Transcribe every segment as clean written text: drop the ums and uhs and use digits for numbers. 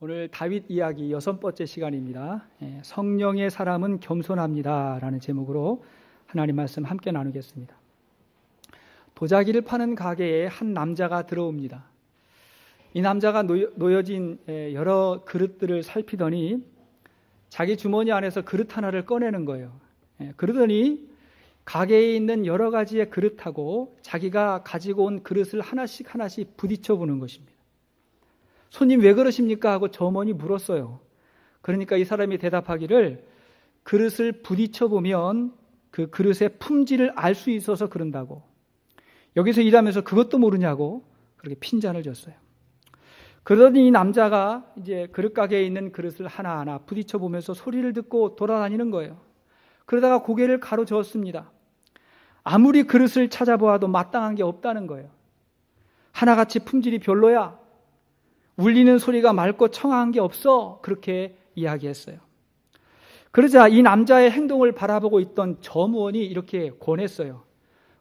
오늘 다윗 이야기 6번째 시간입니다. 성령의 사람은 겸손합니다 라는 제목으로 하나님 말씀 함께 나누겠습니다. 도자기를 파는 가게에 한 남자가 들어옵니다. 이 남자가 놓여진 여러 그릇들을 살피더니 자기 주머니 안에서 그릇 하나를 꺼내는 거예요. 그러더니 가게에 있는 여러 가지의 그릇하고 자기가 가지고 온 그릇을 하나씩 부딪혀 보는 것입니다. 손님 왜 그러십니까? 하고 점원이 물었어요. 그러니까 이 사람이 대답하기를 그릇을 부딪혀 보면 그 그릇의 품질을 알 수 있어서 그런다고. 여기서 일하면서 그것도 모르냐고 그렇게 핀잔을 줬어요. 그러더니 이 남자가 이제 그릇 가게에 있는 그릇을 하나하나 부딪혀 보면서 소리를 듣고 돌아다니는 거예요. 그러다가 고개를 가로저었습니다. 아무리 그릇을 찾아보아도 마땅한 게 없다는 거예요. 하나같이 품질이 별로야. 울리는 소리가 맑고 청아한 게 없어. 그렇게 이야기했어요. 그러자 이 남자의 행동을 바라보고 있던 점원이 이렇게 권했어요.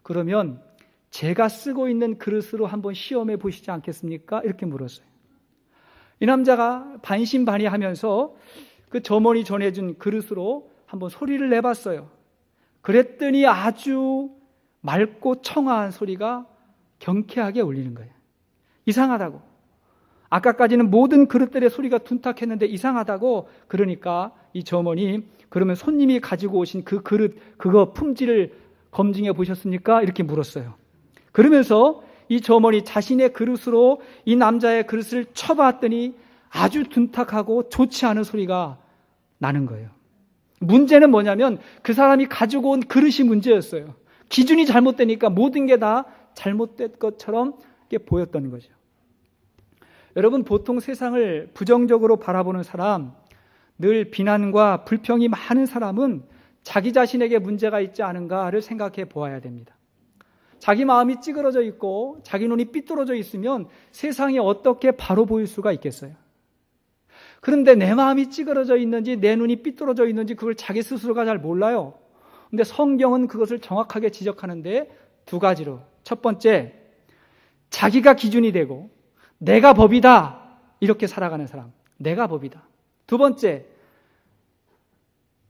그러면 제가 쓰고 있는 그릇으로 한번 시험해 보시지 않겠습니까? 이렇게 물었어요. 이 남자가 반신반의하면서 그 점원이 전해준 그릇으로 한번 소리를 내봤어요. 그랬더니 아주 맑고 청아한 소리가 경쾌하게 울리는 거예요. 이상하다고. 아까까지는 모든 그릇들의 소리가 둔탁했는데 이상하다고. 그러니까 이 점원이 그러면 손님이 가지고 오신 그 그릇 그거 품질을 검증해 보셨습니까? 이렇게 물었어요. 그러면서 이 점원이 자신의 그릇으로 이 남자의 그릇을 쳐봤더니 아주 둔탁하고 좋지 않은 소리가 나는 거예요. 문제는 뭐냐면 그 사람이 가지고 온 그릇이 문제였어요. 기준이 잘못되니까 모든 게 다 잘못된 것처럼 보였던 거죠. 여러분, 보통 세상을 부정적으로 바라보는 사람, 늘 비난과 불평이 많은 사람은 자기 자신에게 문제가 있지 않은가를 생각해 보아야 됩니다. 자기 마음이 찌그러져 있고 자기 눈이 삐뚤어져 있으면 세상이 어떻게 바로 보일 수가 있겠어요? 그런데 내 마음이 찌그러져 있는지 내 눈이 삐뚤어져 있는지 그걸 자기 스스로가 잘 몰라요. 그런데 성경은 그것을 정확하게 지적하는데 두 가지로. 첫 번째, 자기가 기준이 되고 내가 법이다 이렇게 살아가는 사람, 내가 법이다. 두 번째,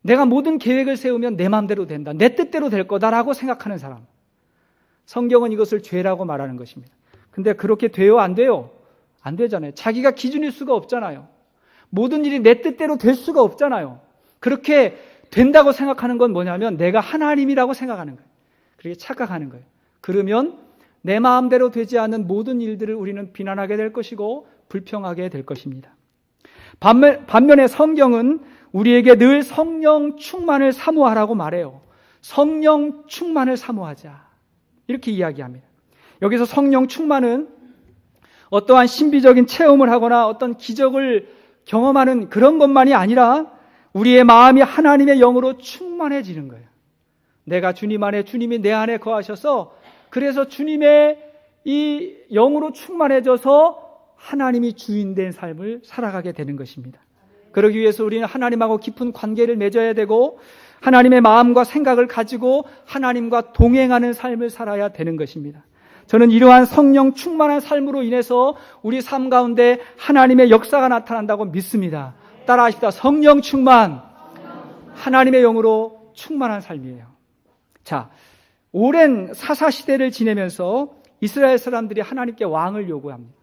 내가 모든 계획을 세우면 내 마음대로 된다, 내 뜻대로 될 거다라고 생각하는 사람. 성경은 이것을 죄라고 말하는 것입니다. 근데 그렇게 돼요? 안 돼요? 안 되잖아요. 자기가 기준일 수가 없잖아요. 모든 일이 내 뜻대로 될 수가 없잖아요. 그렇게 된다고 생각하는 건 뭐냐면 내가 하나님이라고 생각하는 거예요. 그렇게 착각하는 거예요. 그러면 내 마음대로 되지 않는 모든 일들을 우리는 비난하게 될 것이고 불평하게 될 것입니다. 반면에 성경은 우리에게 늘 성령 충만을 사모하라고 말해요. 성령 충만을 사모하자. 이렇게 이야기합니다. 여기서 성령 충만은 어떠한 신비적인 체험을 하거나 어떤 기적을 경험하는 그런 것만이 아니라 우리의 마음이 하나님의 영으로 충만해지는 거예요. 내가 주님 안에, 주님이 내 안에 거하셔서 그래서 주님의 이 영으로 충만해져서 하나님이 주인된 삶을 살아가게 되는 것입니다. 그러기 위해서 우리는 하나님하고 깊은 관계를 맺어야 되고 하나님의 마음과 생각을 가지고 하나님과 동행하는 삶을 살아야 되는 것입니다. 저는 이러한 성령 충만한 삶으로 인해서 우리 삶 가운데 하나님의 역사가 나타난다고 믿습니다. 따라하십시다. 성령 충만, 하나님의 영으로 충만한 삶이에요. 자, 오랜 사사시대를 지내면서 이스라엘 사람들이 하나님께 왕을 요구합니다.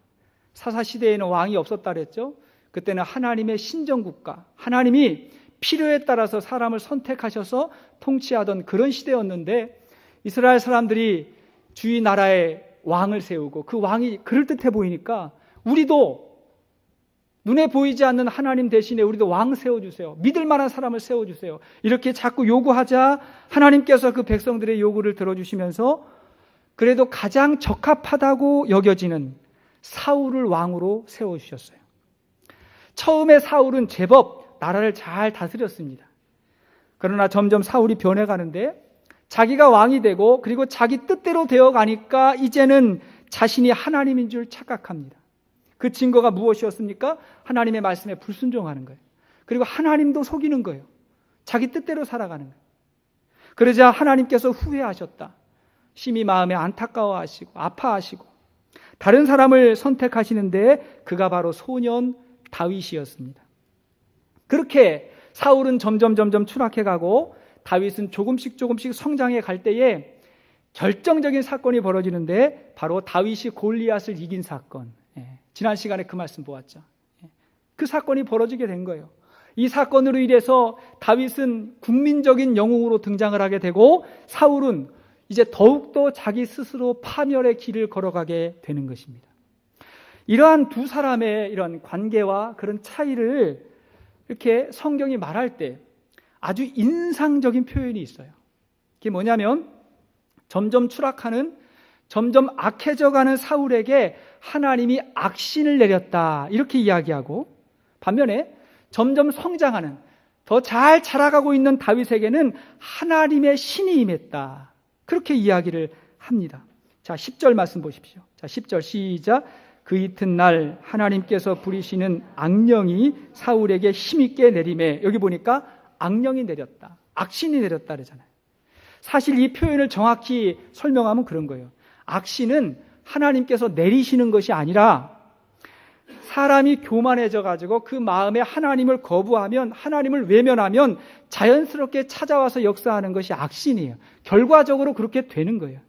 사사시대에는 왕이 없었다 그랬죠. 그때는 하나님의 신정국가, 하나님이 필요에 따라서 사람을 선택하셔서 통치하던 그런 시대였는데 이스라엘 사람들이 주위 나라에 왕을 세우고 그 왕이 그럴듯해 보이니까 우리도 눈에 보이지 않는 하나님 대신에 우리도 왕 세워주세요. 믿을 만한 사람을 세워주세요. 이렇게 자꾸 요구하자 하나님께서 그 백성들의 요구를 들어주시면서 그래도 가장 적합하다고 여겨지는 사울을 왕으로 세워주셨어요. 처음에 사울은 제법 나라를 잘 다스렸습니다. 그러나 점점 사울이 변해가는데 자기가 왕이 되고 그리고 자기 뜻대로 되어가니까 이제는 자신이 하나님인 줄 착각합니다. 그 증거가 무엇이었습니까? 하나님의 말씀에 불순종하는 거예요. 그리고 하나님도 속이는 거예요. 자기 뜻대로 살아가는 거예요. 그러자 하나님께서 후회하셨다. 심히 마음에 안타까워하시고 아파하시고 다른 사람을 선택하시는데 그가 바로 소년 다윗이었습니다. 그렇게 사울은 점점 추락해가고 다윗은 조금씩 성장해 갈 때에 결정적인 사건이 벌어지는데 바로 다윗이 골리앗을 이긴 사건. 지난 시간에 그 말씀 보았죠. 그 사건이 벌어지게 된 거예요. 이 사건으로 인해서 다윗은 국민적인 영웅으로 등장을 하게 되고 사울은 이제 더욱더 자기 스스로 파멸의 길을 걸어가게 되는 것입니다. 이러한 두 사람의 이런 관계와 그런 차이를 이렇게 성경이 말할 때 아주 인상적인 표현이 있어요. 그게 뭐냐면 점점 추락하는, 점점 악해져가는 사울에게 하나님이 악신을 내렸다 이렇게 이야기하고, 반면에 점점 성장하는, 더 잘 자라가고 있는 다윗에게는 하나님의 신이 임했다 그렇게 이야기를 합니다. 자, 10절 말씀 보십시오. 자, 10절 시작. 그 이튿날 하나님께서 부리시는 악령이 사울에게 힘있게 내림에, 여기 보니까 악령이 내렸다, 악신이 내렸다 그러잖아요. 사실 이 표현을 정확히 설명하면 그런 거예요. 악신은 하나님께서 내리시는 것이 아니라 사람이 교만해져 가지고 그 마음에 하나님을 거부하면, 하나님을 외면하면 자연스럽게 찾아와서 역사하는 것이 악신이에요. 결과적으로 그렇게 되는 거예요.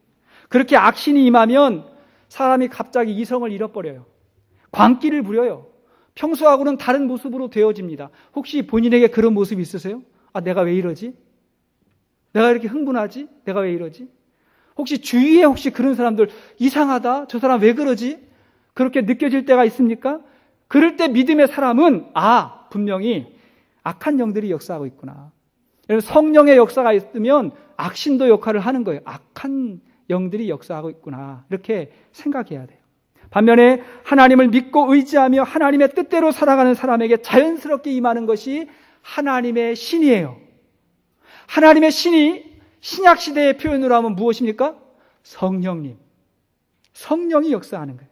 그렇게 악신이 임하면 사람이 갑자기 이성을 잃어버려요. 광기를 부려요. 평소하고는 다른 모습으로 되어집니다. 혹시 본인에게 그런 모습이 있으세요? 아, 내가 왜 이러지? 내가 이렇게 흥분하지? 내가 왜 이러지? 혹시 주위에 혹시 그런 사람들, 이상하다, 저 사람 왜 그러지? 그렇게 느껴질 때가 있습니까? 그럴 때 믿음의 사람은 분명히 악한 영들이 역사하고 있구나. 성령의 역사가 있으면 악신도 역할을 하는 거예요. 악한 영들이 역사하고 있구나 이렇게 생각해야 돼요. 반면에 하나님을 믿고 의지하며 하나님의 뜻대로 살아가는 사람에게 자연스럽게 임하는 것이 하나님의 신이에요. 하나님의 신이 신약시대의 표현으로 하면 무엇입니까? 성령님. 성령이 역사하는 거예요.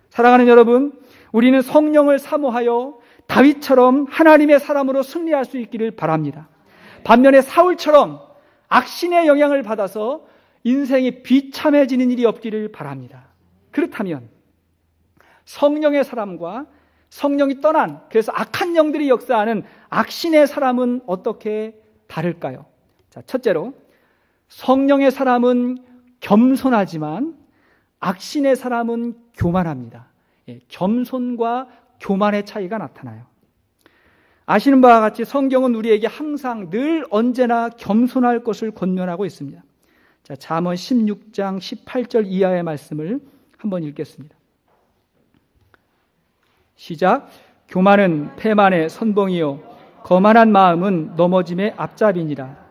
사랑하는 여러분, 우리는 성령을 사모하여 다윗처럼 하나님의 사람으로 승리할 수 있기를 바랍니다. 반면에 사울처럼 악신의 영향을 받아서 인생이 비참해지는 일이 없기를 바랍니다. 그렇다면 성령의 사람과 성령이 떠난, 그래서 악한 영들이 역사하는 악신의 사람은 어떻게 다를까요? 자, 첫째로 성령의 사람은 겸손하지만 악신의 사람은 교만합니다. 겸손과 교만의 차이가 나타나요. 아시는 바와 같이 성경은 우리에게 항상 늘 언제나 겸손할 것을 권면하고 있습니다. 자, 잠언 16장 18절 이하의 말씀을 한번 읽겠습니다. 시작. 교만은 패만의 선봉이요 거만한 마음은 넘어짐의 앞잡이니라.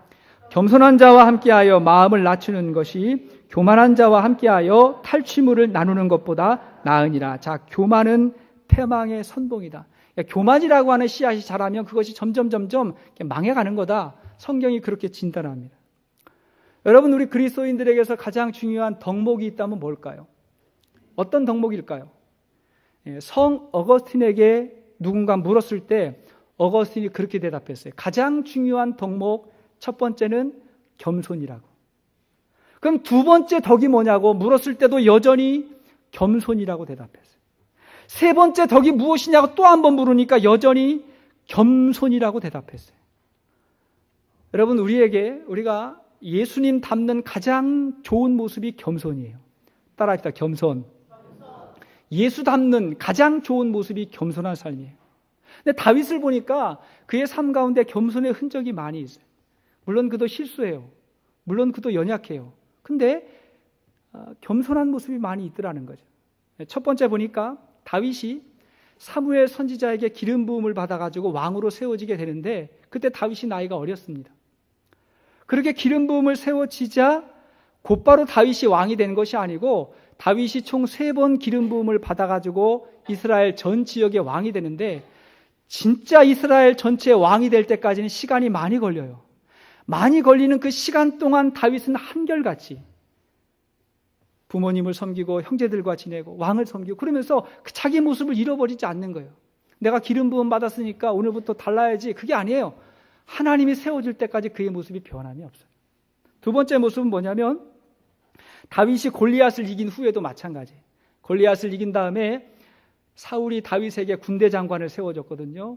겸손한 자와 함께하여 마음을 낮추는 것이 교만한 자와 함께하여 탈취물을 나누는 것보다 나으니라. 자, 교만은 패망의 선봉이다. 교만이라고 하는 씨앗이 자라면 그것이 점점 망해가는 거다. 성경이 그렇게 진단합니다. 여러분, 우리 그리스도인들에게서 가장 중요한 덕목이 있다면 뭘까요? 어떤 덕목일까요? 성 어거스틴에게 누군가 물었을 때 어거스틴이 그렇게 대답했어요. 가장 중요한 덕목, 첫 번째는 겸손이라고. 그럼 두 번째 덕이 뭐냐고 물었을 때도 여전히 겸손이라고 대답했어요. 세 번째 덕이 무엇이냐고 또 한 번 물으니까 여전히 겸손이라고 대답했어요. 여러분, 우리가 예수님 닮는 가장 좋은 모습이 겸손이에요. 따라합시다. 겸손. 예수 닮는 가장 좋은 모습이 겸손한 삶이에요. 근데 다윗을 보니까 그의 삶 가운데 겸손의 흔적이 많이 있어요. 물론 그도 실수해요. 물론 그도 연약해요. 근데 겸손한 모습이 많이 있더라는 거죠. 첫 번째 보니까 다윗이 사무엘 선지자에게 기름 부음을 받아가지고 왕으로 세워지게 되는데 그때 다윗이 나이가 어렸습니다. 그렇게 기름 부음을 세워지자 곧바로 다윗이 왕이 된 것이 아니고 다윗이 총 3번 기름 부음을 받아가지고 이스라엘 전 지역의 왕이 되는데 진짜 이스라엘 전체의 왕이 될 때까지는 시간이 많이 걸려요. 많이 걸리는 그 시간 동안 다윗은 한결같이 부모님을 섬기고 형제들과 지내고 왕을 섬기고 그러면서 자기 모습을 잃어버리지 않는 거예요. 내가 기름 부음 받았으니까 오늘부터 달라야지. 그게 아니에요. 하나님이 세워질 때까지 그의 모습이 변함이 없어요. 두 번째 모습은 뭐냐면 다윗이 골리앗을 이긴 후에도 마찬가지예요. 골리앗을 이긴 다음에 사울이 다윗에게 군대 장관을 세워줬거든요.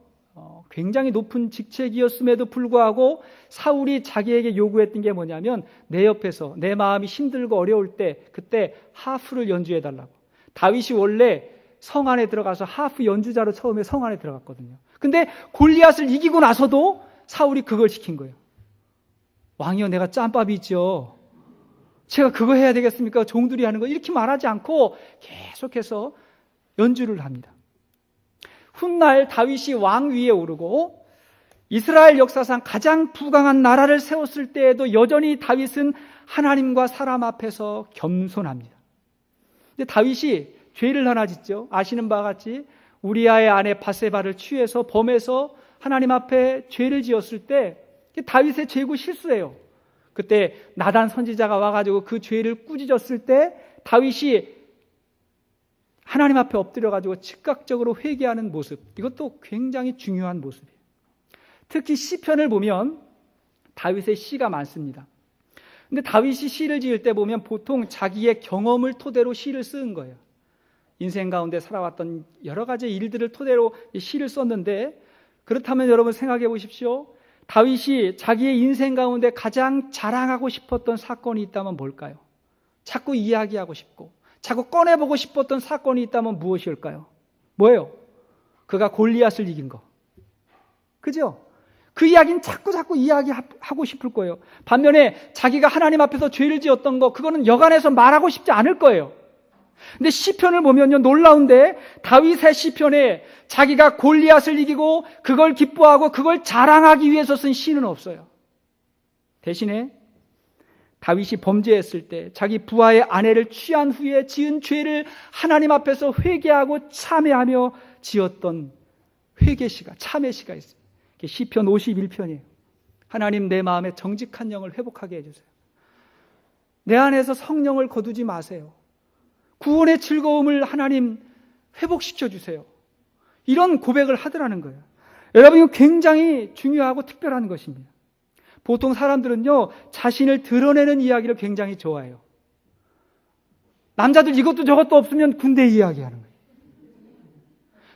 굉장히 높은 직책이었음에도 불구하고 사울이 자기에게 요구했던 게 뭐냐면 내 옆에서 내 마음이 힘들고 어려울 때 그때 하프를 연주해달라고. 다윗이 원래 성 안에 들어가서 하프 연주자로 처음에 성 안에 들어갔거든요. 근데 골리앗을 이기고 나서도 사울이 그걸 시킨 거예요. 왕이여, 내가 짬밥이 있죠. 제가 그거 해야 되겠습니까? 종들이 하는 거. 이렇게 말하지 않고 계속해서 연주를 합니다. 훗날 다윗이 왕 위에 오르고 이스라엘 역사상 가장 부강한 나라를 세웠을 때에도 여전히 다윗은 하나님과 사람 앞에서 겸손합니다. 근데 다윗이 죄를 하나 짓죠. 아시는 바와 같이 우리아의 아내 바세바를 취해서 범해서 하나님 앞에 죄를 지었을 때 다윗의 죄고 실수예요. 그때 나단 선지자가 와가지고 그 죄를 꾸짖었을 때 다윗이 하나님 앞에 엎드려가지고 즉각적으로 회개하는 모습, 이것도 굉장히 중요한 모습이에요. 특히 시편을 보면 다윗의 시가 많습니다. 근데 다윗이 시를 지을 때 보면 보통 자기의 경험을 토대로 시를 쓰는 거예요. 인생 가운데 살아왔던 여러 가지 일들을 토대로 시를 썼는데, 그렇다면 여러분 생각해 보십시오. 다윗이 자기의 인생 가운데 가장 자랑하고 싶었던 사건이 있다면 뭘까요? 자꾸 이야기하고 싶고 자꾸 꺼내보고 싶었던 사건이 있다면 무엇일까요? 뭐예요? 그가 골리앗을 이긴 거. 그죠? 그 이야기는 자꾸 이야기하고 싶을 거예요. 반면에 자기가 하나님 앞에서 죄를 지었던 거, 그거는 여간해서 말하고 싶지 않을 거예요. 근데 시편을 보면요, 놀라운데 다윗의 시편에 자기가 골리앗을 이기고 그걸 기뻐하고 그걸 자랑하기 위해서 쓴 시는 없어요. 대신에 다윗이 범죄했을 때 자기 부하의 아내를 취한 후에 지은 죄를 하나님 앞에서 회개하고 참회하며 지었던 회개시가, 참회시가 있어요. 시편 51편이에요. 하나님, 내 마음에 정직한 영을 회복하게 해주세요. 내 안에서 성령을 거두지 마세요. 구원의 즐거움을 하나님 회복시켜 주세요. 이런 고백을 하더라는 거예요. 여러분, 이거 굉장히 중요하고 특별한 것입니다. 보통 사람들은요, 자신을 드러내는 이야기를 굉장히 좋아해요. 남자들 이것도 저것도 없으면 군대 이야기하는 거예요.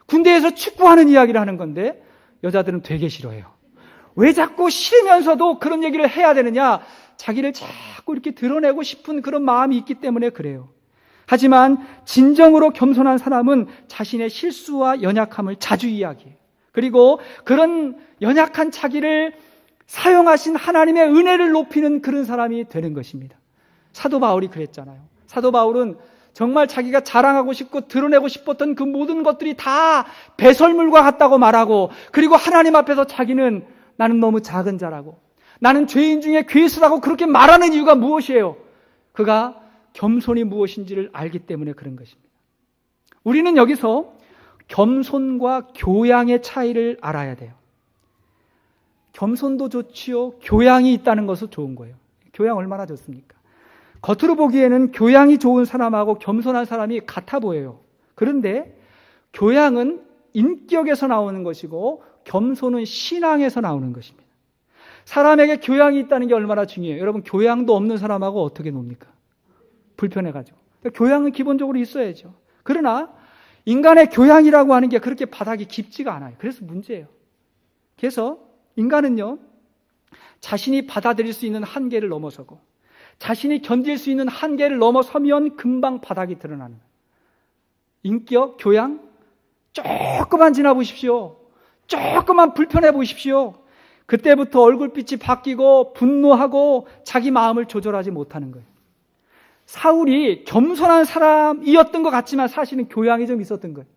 군대에서 축구하는 이야기를 하는 건데 여자들은 되게 싫어해요. 왜 자꾸 싫으면서도 그런 얘기를 해야 되느냐? 자기를 자꾸 이렇게 드러내고 싶은 그런 마음이 있기 때문에 그래요. 하지만 진정으로 겸손한 사람은 자신의 실수와 연약함을 자주 이야기해요. 그리고 그런 연약한 자기를 사용하신 하나님의 은혜를 높이는 그런 사람이 되는 것입니다. 사도 바울이 그랬잖아요. 사도 바울은 정말 자기가 자랑하고 싶고 드러내고 싶었던 그 모든 것들이 다 배설물과 같다고 말하고, 그리고 하나님 앞에서 자기는 나는 너무 작은 자라고, 나는 죄인 중에 괴수라고 그렇게 말하는 이유가 무엇이에요? 그가 겸손이 무엇인지를 알기 때문에 그런 것입니다. 우리는 여기서 겸손과 교양의 차이를 알아야 돼요. 겸손도 좋지요, 교양이 있다는 것도 좋은 거예요. 교양 얼마나 좋습니까? 겉으로 보기에는 교양이 좋은 사람하고 겸손한 사람이 같아 보여요. 그런데 교양은 인격에서 나오는 것이고 겸손은 신앙에서 나오는 것입니다. 사람에게 교양이 있다는 게 얼마나 중요해요. 여러분, 교양도 없는 사람하고 어떻게 놉니까? 불편해가지고. 교양은 기본적으로 있어야죠. 그러나 인간의 교양이라고 하는 게 그렇게 바닥이 깊지가 않아요. 그래서 문제예요. 그래서 인간은요, 자신이 받아들일 수 있는 한계를 넘어서고 자신이 견딜 수 있는 한계를 넘어서면 금방 바닥이 드러나는 거예요. 인격, 교양, 조금만 지나보십시오. 조금만 불편해 보십시오. 그때부터 얼굴빛이 바뀌고 분노하고 자기 마음을 조절하지 못하는 거예요. 사울이 겸손한 사람이었던 것 같지만 사실은 교양이 좀 있었던 거예요.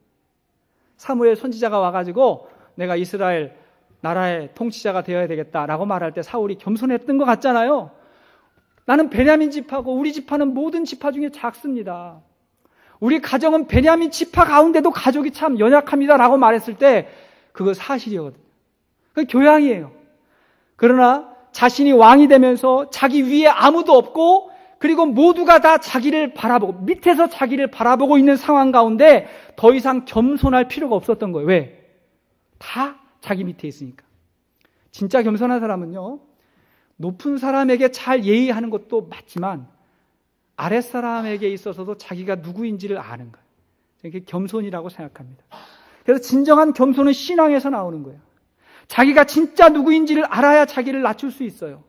사무엘 선지자가 와가지고 내가 이스라엘 나라의 통치자가 되어야 되겠다라고 말할 때 사울이 겸손했던 것 같잖아요. 나는 베냐민 지파고 우리 지파는 모든 지파 중에 작습니다. 우리 가정은 베냐민 지파 가운데도 가족이 참 연약합니다라고 말했을 때 그거 사실이거든요. 그게 교양이에요. 그러나 자신이 왕이 되면서 자기 위에 아무도 없고 그리고 모두가 다 자기를 바라보고 밑에서 자기를 바라보고 있는 상황 가운데 더 이상 겸손할 필요가 없었던 거예요. 왜? 다 자기 밑에 있으니까. 진짜 겸손한 사람은요, 높은 사람에게 잘 예의하는 것도 맞지만 아랫사람에게 있어서도 자기가 누구인지를 아는 거예요. 그게 겸손이라고 생각합니다. 그래서 진정한 겸손은 신앙에서 나오는 거예요. 자기가 진짜 누구인지를 알아야 자기를 낮출 수 있어요.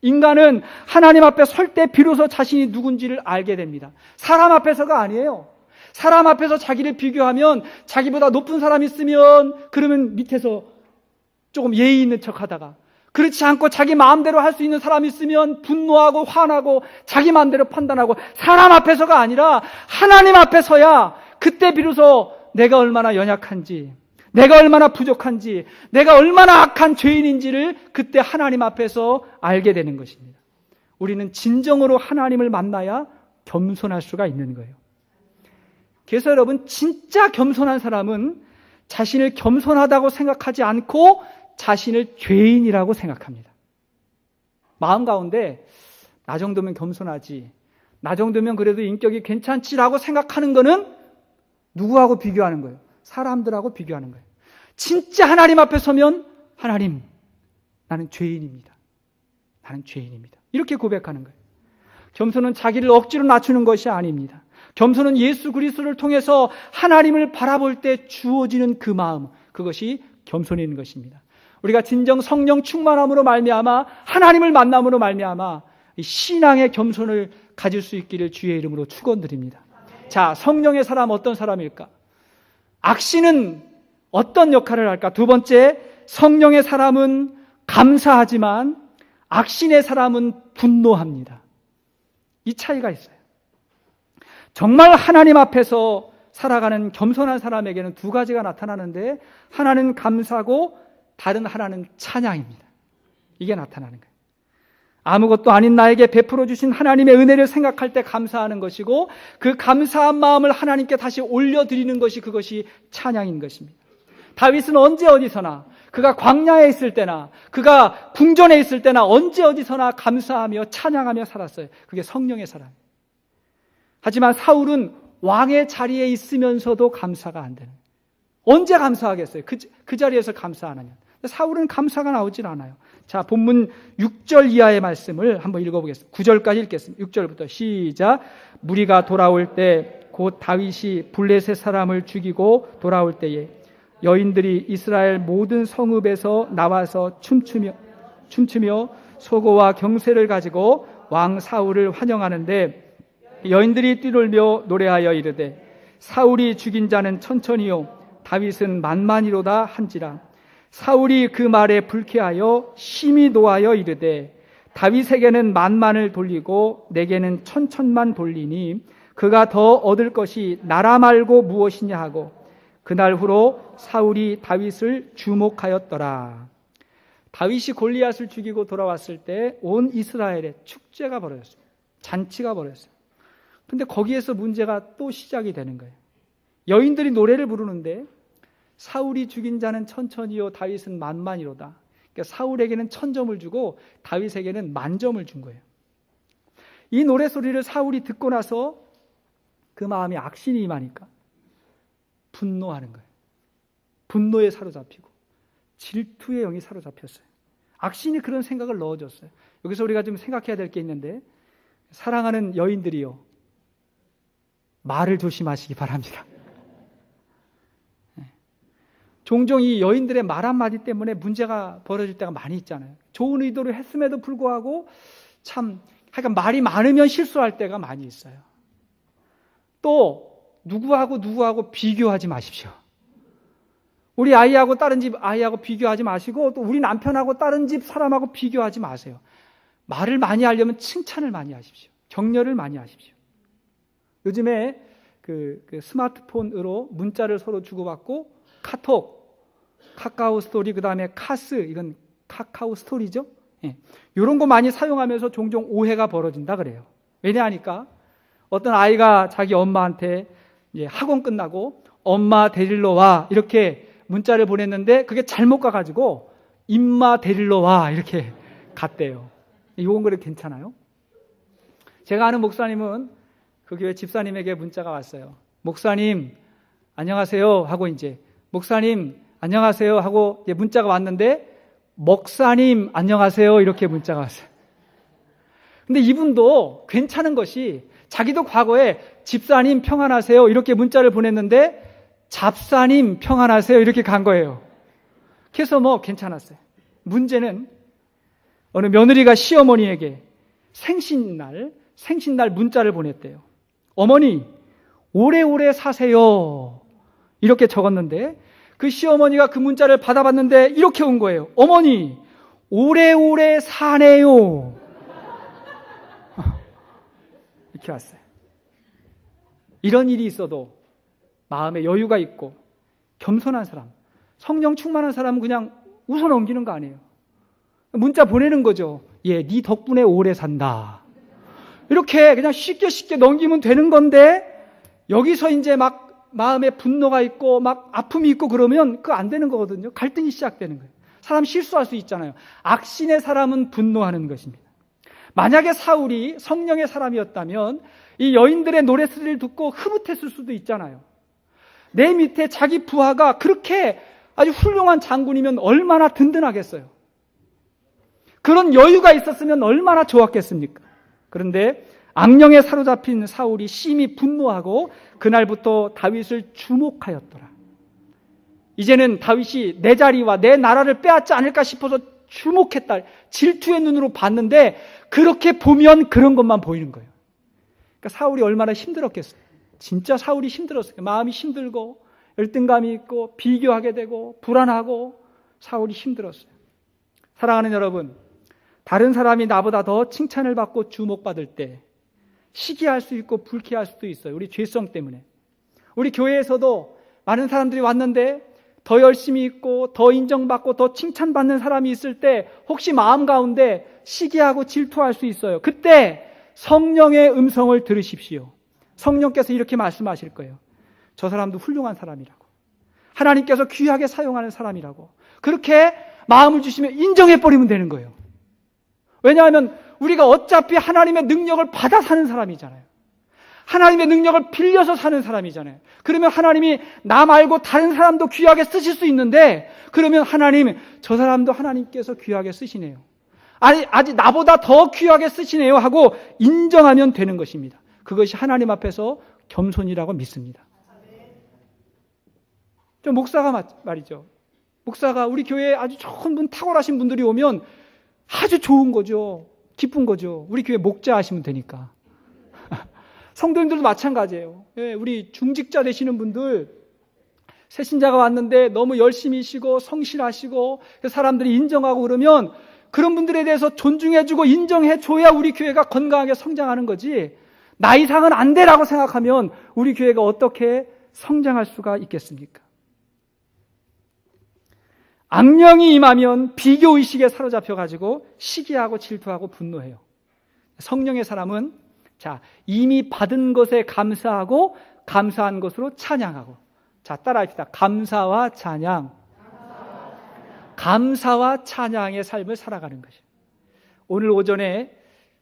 인간은 하나님 앞에 설 때 비로소 자신이 누군지를 알게 됩니다. 사람 앞에서가 아니에요. 사람 앞에서 자기를 비교하면 자기보다 높은 사람이 있으면 그러면 밑에서 조금 예의 있는 척하다가, 그렇지 않고 자기 마음대로 할 수 있는 사람이 있으면 분노하고 화나고 자기 마음대로 판단하고, 사람 앞에서가 아니라 하나님 앞에서야 그때 비로소 내가 얼마나 연약한지, 내가 얼마나 부족한지, 내가 얼마나 악한 죄인인지를 그때 하나님 앞에서 알게 되는 것입니다. 우리는 진정으로 하나님을 만나야 겸손할 수가 있는 거예요. 그래서 여러분, 진짜 겸손한 사람은 자신을 겸손하다고 생각하지 않고 자신을 죄인이라고 생각합니다. 마음 가운데 나 정도면 겸손하지, 나 정도면 그래도 인격이 괜찮지라고 생각하는 거는 누구하고 비교하는 거예요? 사람들하고 비교하는 거예요. 진짜 하나님 앞에 서면, 하나님, 나는 죄인입니다. 나는 죄인입니다. 이렇게 고백하는 거예요. 겸손은 자기를 억지로 낮추는 것이 아닙니다. 겸손은 예수 그리스도를 통해서 하나님을 바라볼 때 주어지는 그 마음, 그것이 겸손인 것입니다. 우리가 진정 성령 충만함으로 말미암아, 하나님을 만남으로 말미암아 신앙의 겸손을 가질 수 있기를 주의 이름으로 축원드립니다. 자, 성령의 사람 어떤 사람일까? 악신은 어떤 역할을 할까? 두 번째, 성령의 사람은 감사하지만 악신의 사람은 분노합니다. 이 차이가 있어요. 정말 하나님 앞에서 살아가는 겸손한 사람에게는 두 가지가 나타나는데, 하나는 감사고 다른 하나는 찬양입니다. 이게 나타나는 거예요. 아무것도 아닌 나에게 베풀어 주신 하나님의 은혜를 생각할 때 감사하는 것이고, 그 감사한 마음을 하나님께 다시 올려드리는 것이, 그것이 찬양인 것입니다. 다윗은 언제 어디서나, 그가 광야에 있을 때나 그가 궁전에 있을 때나 언제 어디서나 감사하며 찬양하며 살았어요. 그게 성령의 사람이에요. 하지만 사울은 왕의 자리에 있으면서도 감사가 안 되는 거예요. 언제 감사하겠어요? 그 자리에서 감사 안 하냐. 사울은 감사가 나오질 않아요. 자, 본문 6절 이하의 말씀을 한번 읽어보겠습니다. 9절까지 읽겠습니다. 6절부터 시작. 무리가 돌아올 때 곧 다윗이 블레셋 사람을 죽이고 돌아올 때에 여인들이 이스라엘 모든 성읍에서 나와서 춤추며 소고와 경쇠를 가지고 왕 사울을 환영하는데, 여인들이 뛰놀며 노래하여 이르되 사울이 죽인 자는 천천히요 다윗은 만만이로다 한지라. 사울이 그 말에 불쾌하여 심히 노하여 이르되 다윗에게는 만만을 돌리고 내게는 천천만 돌리니 그가 더 얻을 것이 나라 말고 무엇이냐 하고, 그날 후로 사울이 다윗을 주목하였더라. 다윗이 골리앗을 죽이고 돌아왔을 때 온 이스라엘에 축제가 벌어졌어요. 잔치가 벌어졌어요. 근데 거기에서 문제가 또 시작이 되는 거예요. 여인들이 노래를 부르는데 사울이 죽인 자는 천천히요 다윗은 만만이로다. 그러니까 사울에게는 1000점을 주고 다윗에게는 10,000점을 준 거예요. 이 노래소리를 사울이 듣고 나서 그 마음에 악신이 임하니까 분노하는 거예요. 분노에 사로잡히고 질투의 영이 사로잡혔어요. 악신이 그런 생각을 넣어줬어요. 여기서 우리가 좀 생각해야 될 게 있는데, 사랑하는 여인들이요, 말을 조심하시기 바랍니다. 종종 이 여인들의 말 한마디 때문에 문제가 벌어질 때가 많이 있잖아요. 좋은 의도를 했음에도 불구하고 하여간 말이 많으면 실수할 때가 많이 있어요. 또 누구하고 비교하지 마십시오. 우리 아이하고 다른 집 아이하고 비교하지 마시고, 또 우리 남편하고 다른 집 사람하고 비교하지 마세요. 말을 많이 하려면 칭찬을 많이 하십시오. 격려를 많이 하십시오. 요즘에 그 스마트폰으로 문자를 서로 주고받고, 카톡, 카카오 스토리, 그 다음에 카스, 이건 카카오 스토리죠. 예. 이런 거 많이 사용하면서 종종 오해가 벌어진다 그래요. 왜냐하니까 어떤 아이가 자기 엄마한테 이제 학원 끝나고 엄마 데리러 와 이렇게 문자를 보냈는데, 그게 잘못 가가지고 임마 데리러 와 이렇게 갔대요. 이건 그래 괜찮아요? 제가 아는 목사님은 그 교회 집사님에게 문자가 왔어요. 목사님 안녕하세요 하고, 이제 목사님 안녕하세요 하고 이제 문자가 왔는데, 목사님 안녕하세요 이렇게 문자가 왔어요. 근데 이분도 괜찮은 것이, 자기도 과거에 집사님 평안하세요 이렇게 문자를 보냈는데 잡사님 평안하세요 이렇게 간 거예요. 그래서 뭐 괜찮았어요. 문제는 어느 며느리가 시어머니에게 생신날 문자를 보냈대요. 어머니 오래오래 사세요 이렇게 적었는데 그 시어머니가 그 문자를 받아봤는데 이렇게 온 거예요. 어머니 오래오래 사네요 이렇게 왔어요. 이런 일이 있어도 마음에 여유가 있고 겸손한 사람, 성령 충만한 사람은 그냥 웃어 넘기는 거 아니에요. 문자 보내는 거죠. 예, 네 덕분에 오래 산다. 이렇게 그냥 쉽게 넘기면 되는 건데 여기서 이제 막 마음에 분노가 있고 막 아픔이 있고 그러면 그거 안 되는 거거든요. 갈등이 시작되는 거예요. 사람 실수할 수 있잖아요. 악신의 사람은 분노하는 것입니다. 만약에 사울이 성령의 사람이었다면 이 여인들의 노래소리를 듣고 흐뭇했을 수도 있잖아요. 내 밑에 자기 부하가 그렇게 아주 훌륭한 장군이면 얼마나 든든하겠어요. 그런 여유가 있었으면 얼마나 좋았겠습니까? 그런데 악령에 사로잡힌 사울이 심히 분노하고 그날부터 다윗을 주목하였더라. 이제는 다윗이 내 자리와 내 나라를 빼앗지 않을까 싶어서 주목했다. 질투의 눈으로 봤는데 그렇게 보면 그런 것만 보이는 거예요. 그러니까 사울이 얼마나 힘들었겠어요. 진짜 사울이 힘들었어요. 마음이 힘들고 열등감이 있고 비교하게 되고 불안하고 사울이 힘들었어요. 사랑하는 여러분, 다른 사람이 나보다 더 칭찬을 받고 주목받을 때 시기할 수 있고 불쾌할 수도 있어요. 우리 죄성 때문에. 우리 교회에서도 많은 사람들이 왔는데 더 열심히 있고 더 인정받고 더 칭찬받는 사람이 있을 때 혹시 마음 가운데 시기하고 질투할 수 있어요. 그때 성령의 음성을 들으십시오. 성령께서 이렇게 말씀하실 거예요. 저 사람도 훌륭한 사람이라고. 하나님께서 귀하게 사용하는 사람이라고. 그렇게 마음을 주시면 인정해버리면 되는 거예요. 왜냐하면 우리가 어차피 하나님의 능력을 받아 사는 사람이잖아요. 하나님의 능력을 빌려서 사는 사람이잖아요. 그러면 하나님이 나 말고 다른 사람도 귀하게 쓰실 수 있는데 그러면 하나님, 저 사람도 하나님께서 귀하게 쓰시네요. 아직 나보다 더 귀하게 쓰시네요 하고 인정하면 되는 것입니다. 그것이 하나님 앞에서 겸손이라고 믿습니다. 저 목사가 말이죠. 목사가 우리 교회에 아주 좋은 분, 탁월하신 분들이 오면 아주 좋은 거죠. 기쁜 거죠. 우리 교회 목자 하시면 되니까. 성도님들도 마찬가지예요. 예, 우리 중직자 되시는 분들, 새신자가 왔는데 너무 열심히시고 성실하시고 사람들이 인정하고 그러면 그런 분들에 대해서 존중해주고 인정해줘야 우리 교회가 건강하게 성장하는 거지, 나 이상은 안 되라고 생각하면 우리 교회가 어떻게 성장할 수가 있겠습니까? 악령이 임하면 비교의식에 사로잡혀가지고 시기하고 질투하고 분노해요. 성령의 사람은 이미 받은 것에 감사하고 감사한 것으로 찬양하고. 따라합시다. 감사와 찬양. 감사와 찬양의 삶을 살아가는 것이에요. 오늘 오전에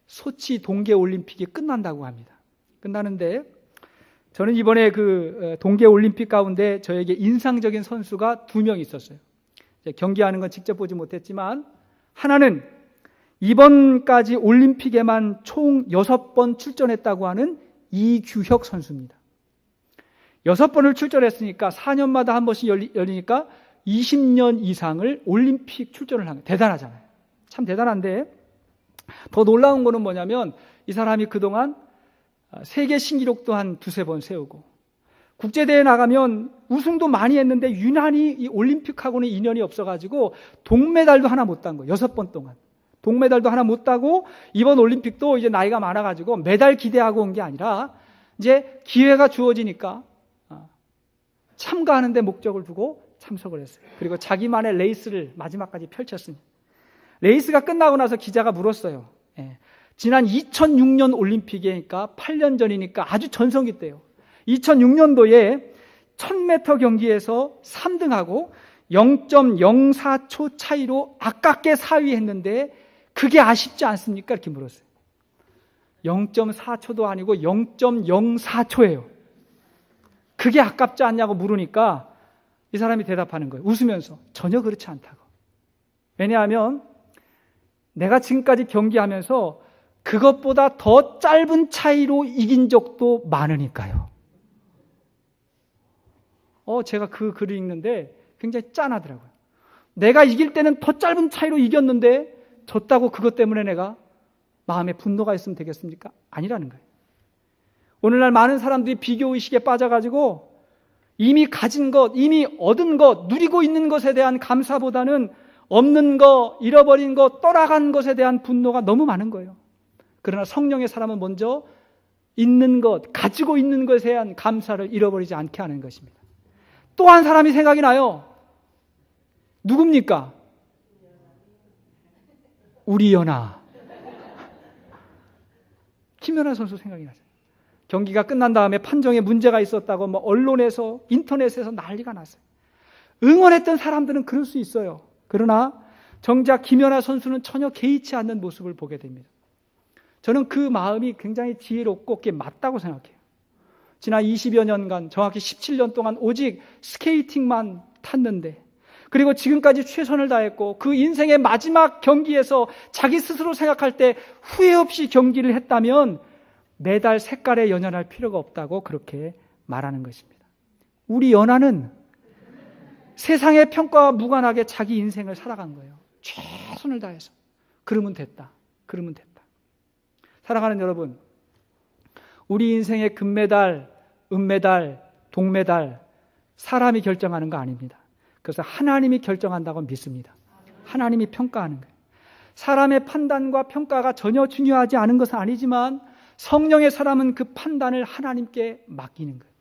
소치 동계올림픽이 끝난다고 합니다. 끝나는데 저는 이번에 그 동계올림픽 가운데 저에게 인상적인 선수가 2명 있었어요. 경기하는 건 직접 보지 못했지만 하나는 이번까지 올림픽에만 총 6번 출전했다고 하는 이규혁 선수입니다. 6번을 출전했으니까 4년마다 한 번씩 열리니까 20년 이상을 올림픽 출전을 한 거예요. 대단하잖아요. 참 대단한데 더 놀라운 거는 뭐냐면 이 사람이 그동안 세계 신기록도 한 2-3번 세우고 국제대회 나가면 우승도 많이 했는데 유난히 이 올림픽하고는 인연이 없어가지고 동메달도 하나 못 딴 거예요. 6번 동안. 동메달도 하나 못 따고 이번 올림픽도 이제 나이가 많아가지고 메달 기대하고 온 게 아니라 이제 기회가 주어지니까 참가하는 데 목적을 두고 참석을 했어요. 그리고 자기만의 레이스를 마지막까지 펼쳤습니다. 레이스가 끝나고 나서 기자가 물었어요. 지난 2006년 올림픽이니까 8년 전이니까 아주 전성기 때요. 2006년도에 1000m 경기에서 3등하고 0.04초 차이로 아깝게 4위 했는데 그게 아쉽지 않습니까? 이렇게 물었어요. 0.4초도 아니고 0.04초예요. 그게 아깝지 않냐고 물으니까 이 사람이 대답하는 거예요. 웃으면서 전혀 그렇지 않다고. 왜냐하면 내가 지금까지 경기하면서 그것보다 더 짧은 차이로 이긴 적도 많으니까요. 제가 그 글을 읽는데 굉장히 짠하더라고요. 내가 이길 때는 더 짧은 차이로 이겼는데 졌다고 그것 때문에 내가 마음에 분노가 있으면 되겠습니까? 아니라는 거예요. 오늘날 많은 사람들이 비교의식에 빠져가지고 이미 가진 것, 이미 얻은 것, 누리고 있는 것에 대한 감사보다는 없는 것, 잃어버린 것, 떠나간 것에 대한 분노가 너무 많은 거예요. 그러나 성령의 사람은 먼저 있는 것, 가지고 있는 것에 대한 감사를 잃어버리지 않게 하는 것입니다. 또 한 사람이 생각이 나요. 누굽니까? 우리 연아. 김연아 선수 생각이 나죠. 경기가 끝난 다음에 판정에 문제가 있었다고 언론에서, 인터넷에서 난리가 났어요. 응원했던 사람들은 그럴 수 있어요. 그러나 정작 김연아 선수는 전혀 개의치 않는 모습을 보게 됩니다. 저는 그 마음이 굉장히 지혜롭고 그게 맞다고 생각해요. 지난 20여 년간, 정확히 17년 동안 오직 스케이팅만 탔는데, 그리고 지금까지 최선을 다했고 그 인생의 마지막 경기에서 자기 스스로 생각할 때 후회 없이 경기를 했다면 매달 색깔에 연연할 필요가 없다고 그렇게 말하는 것입니다. 우리 연하는 세상의 평가와 무관하게 자기 인생을 살아간 거예요. 최선을 다해서. 그러면 됐다. 그러면 됐다. 사랑하는 여러분, 우리 인생의 금메달, 은메달, 동메달 사람이 결정하는 거 아닙니다. 그래서 하나님이 결정한다고 믿습니다. 하나님이 평가하는 거예요. 사람의 판단과 평가가 전혀 중요하지 않은 것은 아니지만 성령의 사람은 그 판단을 하나님께 맡기는 거예요.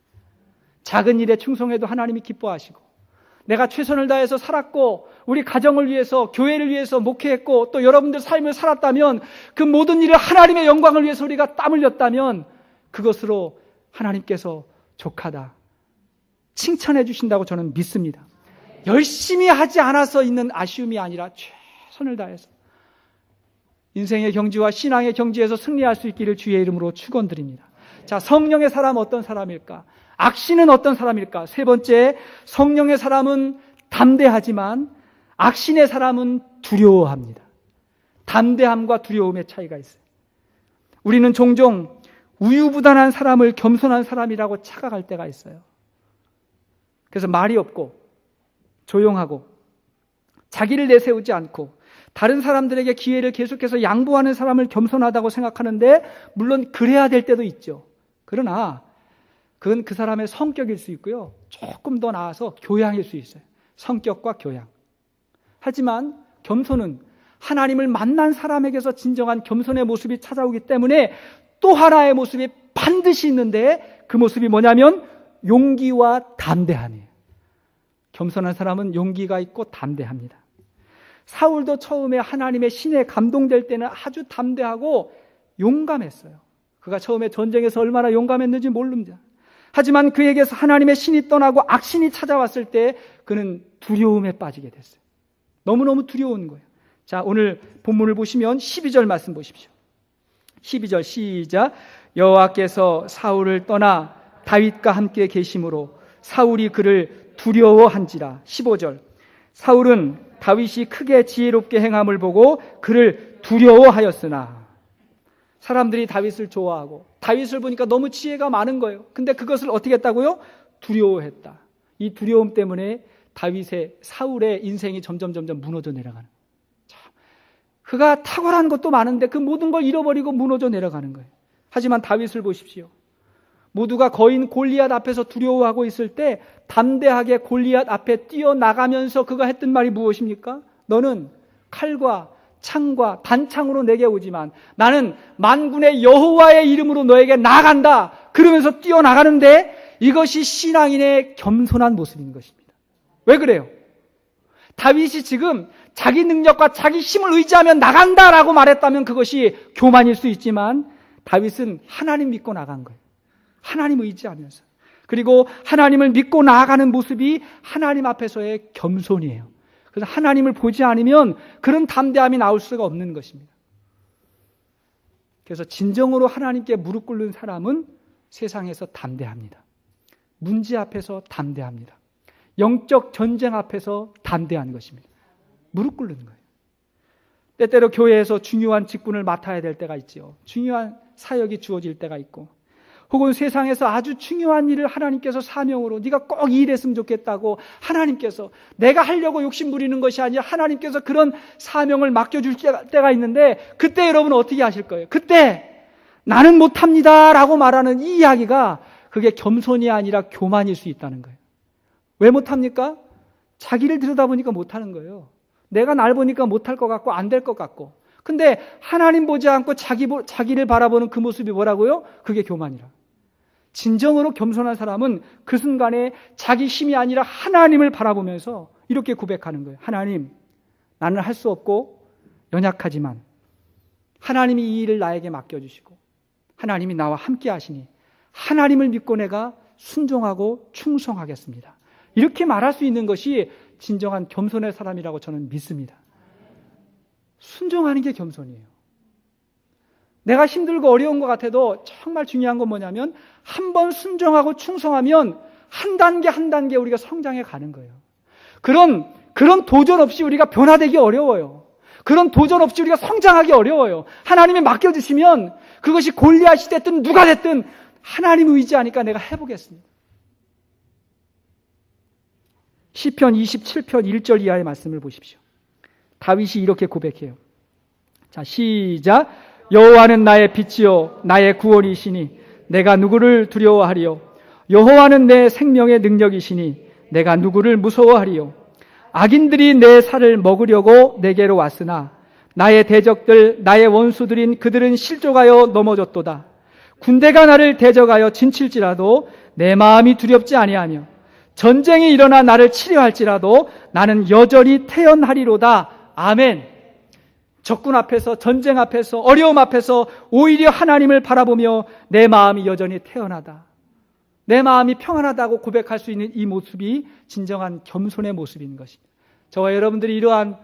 작은 일에 충성해도 하나님이 기뻐하시고, 내가 최선을 다해서 살았고 우리 가정을 위해서, 교회를 위해서 목회했고 또 여러분들 삶을 살았다면 그 모든 일을 하나님의 영광을 위해서 우리가 땀 흘렸다면 그것으로 하나님께서 족하다, 칭찬해 주신다고 저는 믿습니다. 열심히 하지 않아서 있는 아쉬움이 아니라 최선을 다해서 인생의 경지와 신앙의 경지에서 승리할 수 있기를 주의 이름으로 축원드립니다. 자, 성령의 사람 어떤 사람일까? 악신은 어떤 사람일까? 세 번째, 성령의 사람은 담대하지만 악신의 사람은 두려워합니다. 담대함과 두려움의 차이가 있어요. 우리는 종종 우유부단한 사람을 겸손한 사람이라고 착각할 때가 있어요. 그래서 말이 없고 조용하고 자기를 내세우지 않고 다른 사람들에게 기회를 계속해서 양보하는 사람을 겸손하다고 생각하는데, 물론 그래야 될 때도 있죠. 그러나 그건 그 사람의 성격일 수 있고요, 조금 더 나아서 교양일 수 있어요. 성격과 교양. 하지만 겸손은 하나님을 만난 사람에게서 진정한 겸손의 모습이 찾아오기 때문에 또 하나의 모습이 반드시 있는데, 그 모습이 뭐냐면 용기와 담대함이에요. 겸손한 사람은 용기가 있고 담대합니다. 사울도 처음에 하나님의 신에 감동될 때는 아주 담대하고 용감했어요. 그가 처음에 전쟁에서 얼마나 용감했는지 모릅니다. 하지만 그에게서 하나님의 신이 떠나고 악신이 찾아왔을 때 그는 두려움에 빠지게 됐어요. 너무너무 두려운 거예요. 자, 오늘 본문을 보시면 12절 말씀 보십시오. 12절 시작. 여호와께서 사울을 떠나 다윗과 함께 계심으로 사울이 그를 두려워한지라. 15절. 사울은 다윗이 크게 지혜롭게 행함을 보고 그를 두려워하였으나, 사람들이 다윗을 좋아하고 다윗을 보니까 너무 지혜가 많은 거예요. 근데 그것을 어떻게 했다고요? 두려워했다. 이 두려움 때문에 사울의 인생이 점점 무너져 내려가는 거예요. 그가 탁월한 것도 많은데 그 모든 걸 잃어버리고 무너져 내려가는 거예요. 하지만 다윗을 보십시오. 모두가 거인 골리앗 앞에서 두려워하고 있을 때 담대하게 골리앗 앞에 뛰어나가면서 그가 했던 말이 무엇입니까? 너는 칼과 창과 단창으로 내게 오지만 나는 만군의 여호와의 이름으로 너에게 나아간다. 그러면서 뛰어나가는데 이것이 신앙인의 겸손한 모습인 것입니다. 왜 그래요? 다윗이 지금 자기 능력과 자기 힘을 의지하면 나간다라고 말했다면 그것이 교만일 수 있지만, 다윗은 하나님 믿고 나간 거예요. 하나님 의지하면서. 그리고 하나님을 믿고 나아가는 모습이 하나님 앞에서의 겸손이에요. 그래서 하나님을 보지 않으면 그런 담대함이 나올 수가 없는 것입니다. 그래서 진정으로 하나님께 무릎 꿇는 사람은 세상에서 담대합니다. 문제 앞에서 담대합니다. 영적 전쟁 앞에서 담대한 것입니다. 무릎 꿇는 거예요. 때때로 교회에서 중요한 직분을 맡아야 될 때가 있죠. 중요한 사역이 주어질 때가 있고, 혹은 세상에서 아주 중요한 일을 하나님께서 사명으로 네가 꼭 이 일 했으면 좋겠다고 하나님께서, 내가 하려고 욕심 부리는 것이 아니라 하나님께서 그런 사명을 맡겨줄 때가 있는데, 그때 여러분은 어떻게 하실 거예요? 그때 나는 못합니다 라고 말하는 이 이야기가, 그게 겸손이 아니라 교만일 수 있다는 거예요. 왜 못합니까? 자기를 들여다보니까 못하는 거예요. 내가 날 보니까 못할 것 같고 안 될 것 같고. 근데 하나님 보지 않고 자기를 바라보는 그 모습이 뭐라고요? 그게 교만이라. 진정으로 겸손한 사람은 그 순간에 자기 힘이 아니라 하나님을 바라보면서 이렇게 고백하는 거예요. 하나님, 나는 할 수 없고 연약하지만 하나님이 이 일을 나에게 맡겨주시고 하나님이 나와 함께 하시니 하나님을 믿고 내가 순종하고 충성하겠습니다. 이렇게 말할 수 있는 것이 진정한 겸손의 사람이라고 저는 믿습니다. 순종하는 게 겸손이에요. 내가 힘들고 어려운 것 같아도 정말 중요한 건 뭐냐면, 한 번 순종하고 충성하면 한 단계 한 단계 우리가 성장해 가는 거예요. 그런 도전 없이 우리가 변화되기 어려워요. 그런 도전 없이 우리가 성장하기 어려워요. 하나님이 맡겨주시면 그것이 골리앗이 됐든 누가 됐든 하나님 의지하니까 내가 해보겠습니다. 시편 27편 1절 이하의 말씀을 보십시오. 다윗이 이렇게 고백해요. 자, 시작. 여호와는 나의 빛이요 나의 구원이시니 내가 누구를 두려워하리요. 여호와는 내 생명의 능력이시니 내가 누구를 무서워하리요. 악인들이 내 살을 먹으려고 내게로 왔으나 나의 대적들 나의 원수들인 그들은 실족하여 넘어졌도다. 군대가 나를 대적하여 진칠지라도 내 마음이 두렵지 아니하며 전쟁이 일어나 나를 치려할지라도 나는 여전히 태연하리로다. 아멘. 적군 앞에서, 전쟁 앞에서, 어려움 앞에서 오히려 하나님을 바라보며 내 마음이 여전히 태연하다, 내 마음이 평안하다고 고백할 수 있는 이 모습이 진정한 겸손의 모습인 것입니다. 저와 여러분들이 이러한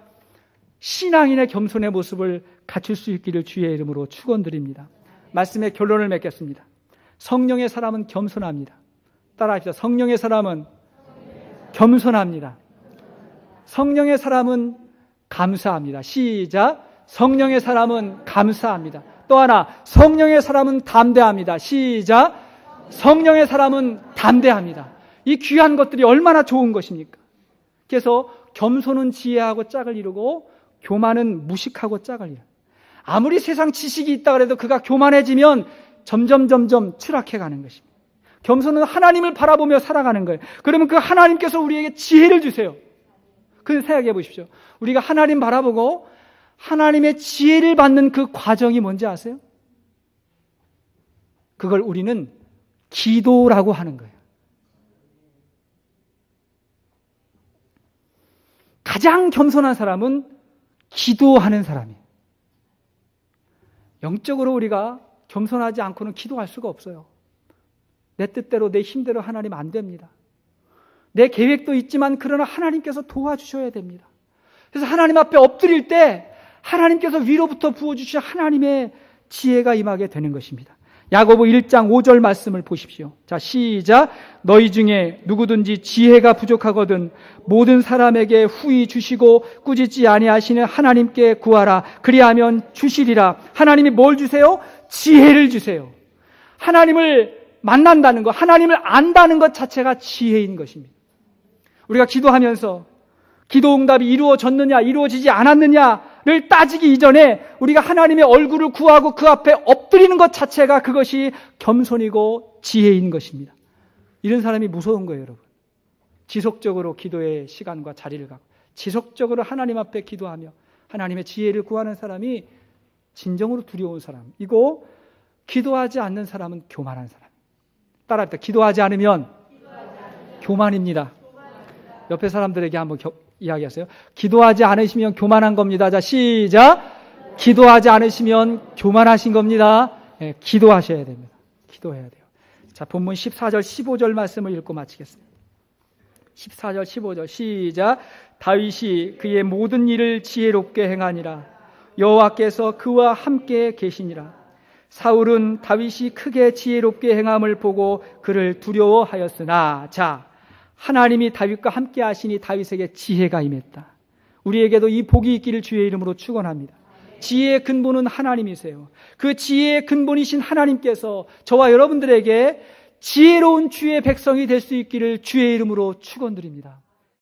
신앙인의 겸손의 모습을 갖출 수 있기를 주의 이름으로 축원드립니다. 말씀의 결론을 맺겠습니다. 성령의 사람은 겸손합니다. 따라합시다. 성령의 사람은 겸손합니다. 성령의 사람은 감사합니다. 시작. 성령의 사람은 감사합니다. 또 하나, 성령의 사람은 담대합니다. 시작. 성령의 사람은 담대합니다. 이 귀한 것들이 얼마나 좋은 것입니까? 그래서 겸손은 지혜하고 짝을 이루고 교만은 무식하고 짝을 이루고, 아무리 세상 지식이 있다 그래도 그가 교만해지면 점점 추락해 가는 것입니다. 겸손은 하나님을 바라보며 살아가는 거예요. 그러면 그 하나님께서 우리에게 지혜를 주세요. 그 생각해 보십시오. 우리가 하나님 바라보고 하나님의 지혜를 받는 그 과정이 뭔지 아세요? 그걸 우리는 기도라고 하는 거예요. 가장 겸손한 사람은 기도하는 사람이에요. 영적으로 우리가 겸손하지 않고는 기도할 수가 없어요. 내 뜻대로 내 힘대로 하나님 안 됩니다. 내 계획도 있지만 그러나 하나님께서 도와주셔야 됩니다. 그래서 하나님 앞에 엎드릴 때 하나님께서 위로부터 부어주신 하나님의 지혜가 임하게 되는 것입니다. 야고보 1장 5절 말씀을 보십시오. 자, 시작. 너희 중에 누구든지 지혜가 부족하거든 모든 사람에게 후히 주시고 꾸짖지 아니하시는 하나님께 구하라. 그리하면 주시리라. 하나님이 뭘 주세요? 지혜를 주세요. 하나님을 만난다는 것, 하나님을 안다는 것 자체가 지혜인 것입니다. 우리가 기도하면서 기도 응답이 이루어졌느냐 이루어지지 않았느냐를 따지기 이전에 우리가 하나님의 얼굴을 구하고 그 앞에 엎드리는 것 자체가 그것이 겸손이고 지혜인 것입니다. 이런 사람이 무서운 거예요, 여러분. 지속적으로 기도의 시간과 자리를 갖고 지속적으로 하나님 앞에 기도하며 하나님의 지혜를 구하는 사람이 진정으로 두려운 사람이고, 기도하지 않는 사람은 교만한 사람. 따라합니다. 기도하지 않으면 교만입니다. 옆에 사람들에게 한번 이야기하세요. 기도하지 않으시면 교만한 겁니다. 자, 시작. 기도하지 않으시면 교만하신 겁니다. 네, 기도하셔야 됩니다. 기도해야 돼요. 자, 본문 14절 15절 말씀을 읽고 마치겠습니다. 14절 15절 시작. 다윗이 그의 모든 일을 지혜롭게 행하니라. 여호와께서 그와 함께 계시니라. 사울은 다윗이 크게 지혜롭게 행함을 보고 그를 두려워하였으나, 자, 하나님이 다윗과 함께 하시니 다윗에게 지혜가 임했다. 우리에게도 이 복이 있기를 주의 이름으로 축원합니다. 지혜의 근본은 하나님이세요. 그 지혜의 근본이신 하나님께서 저와 여러분들에게 지혜로운 주의 백성이 될 수 있기를 주의 이름으로 축원드립니다.